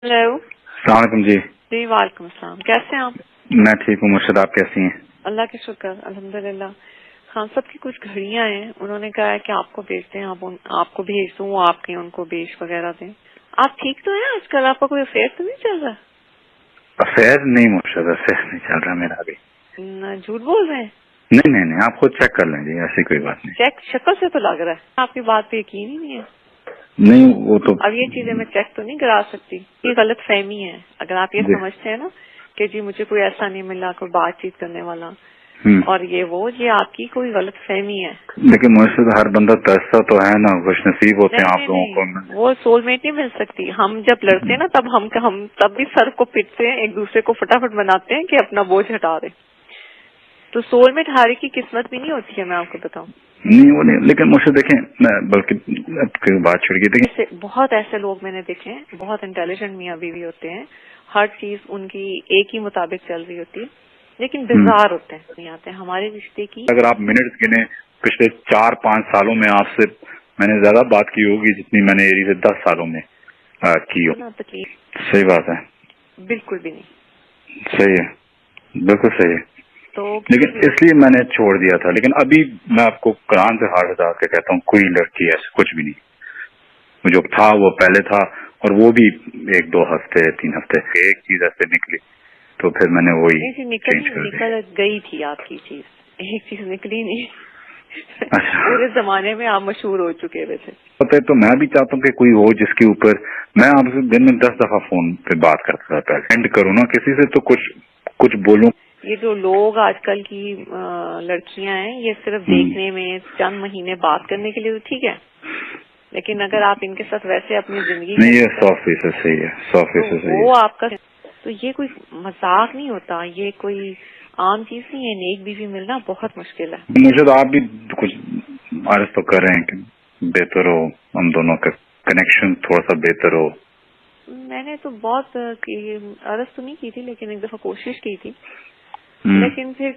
Hello. अस्सलाम वालेकुम जी। जी वालेकुम अस्सलाम। कैसे हैं आप? मैं ठीक हूँ मुर्शद, आप कैसी हैं? अल्लाह के शुक्र अल्हम्दुलिल्लाह। खान साहब की कुछ घड़ियां हैं, उन्होंने कहा है कि आपको भेजते हैं, आपको भेज दूं, वो आपके उनको बेच वगैरह दें। आप ठीक तो हैं आजकल? आपका कोई अफेयर तो नहीं चल रहा? अफेयर नहीं मुर्शद, अफेयर नहीं चल रहा मेरा अभी। झूठ बोल रहे हैं? नहीं नहीं नहीं, आप खुद चेक कर लें जी, ऐसी कोई बात नहीं। चेक शक्ल से तो लग रहा है, आपकी बात पे यकीन ही नहीं है। नहीं वो तो अब ये चीजें मैं चेक तो नहीं करा सकती, ये गलत फहमी है। अगर आप ये जी। समझते हैं ना कि जी मुझे कोई ऐसा नहीं मिला कोई बातचीत करने वाला और ये आपकी कोई गलत फहमी है। लेकिन मुर्शद हर बंदा तरसता तो है ना, खुश नसीब होते हैं नहीं आप नहीं लोगों नहीं, को। वो सोलमेट नहीं मिल सकती। हम जब लड़ते हैं ना तब हम तब भी सर को पिटते हैं, एक दूसरे को फटाफट बनाते हैं कि अपना बोझ हटा दे। तो सोलमेट हारे की किस्मत भी नहीं होती है, मैं आपको बताऊं। नहीं वो नहीं, लेकिन मुझसे देखें, बल्कि आपकी बात छिड़ गई थी। बहुत ऐसे लोग मैंने देखे हैं, बहुत इंटेलिजेंट मियाँ बीवी होते हैं, हर चीज उनकी एक ही मुताबिक चल रही होती है, लेकिन बेजार होते हैं, नहीं आते हैं हमारे रिश्ते की। अगर आप मिनट्स गिने पिछले 4-5 सालों में आपसे मैंने ज्यादा बात की होगी जितनी मैंने एरी से 10 सालों में की हो। तकलीफ सही बात है, बिल्कुल भी नहीं। सही है, बिल्कुल सही है। तो लेकिन इसलिए मैंने छोड़ दिया था। लेकिन अभी मैं आपको कुरान से हाथ उठा के कहता हूँ, कोई लड़की ऐसे कुछ भी नहीं। जो था वो पहले था, और वो भी 1-2 हफ्ते 3 हफ्ते एक चीज ऐसे निकली तो फिर मैंने वही चेंज कर दी। निकल गई थी आपकी चीज, एक चीज निकली नहीं। अच्छा, पूरे जमाने में आप मशहूर हो चुके हुए थे। पता है, तो मैं भी चाहता हूँ कि कोई हो जिसके ऊपर मैं आपसे दिन में 10 दफा फोन पे बात करता था, पहले एंड करूँ ना किसी से तो कुछ बोलूं। ये जो लोग आजकल की लड़कियां हैं, ये सिर्फ देखने में चंद महीने बात करने के लिए तो ठीक है, लेकिन अगर आप इनके साथ वैसे अपनी जिंदगी नहीं, ये 100% सही है, 100% सही वो है। आपका तो ये कोई मजाक नहीं होता, ये कोई आम चीज नहीं है। नेक बीवी मिलना बहुत मुश्किल है। मुझे तो आप भी कुछ अर्ज तो कर रहे हैं कि बेहतर हो, हम दोनों का कनेक्शन थोड़ा सा बेहतर हो। मैंने तो बहुत अर्ज तो नहीं की थी, लेकिन एक दफा कोशिश की थी, लेकिन फिर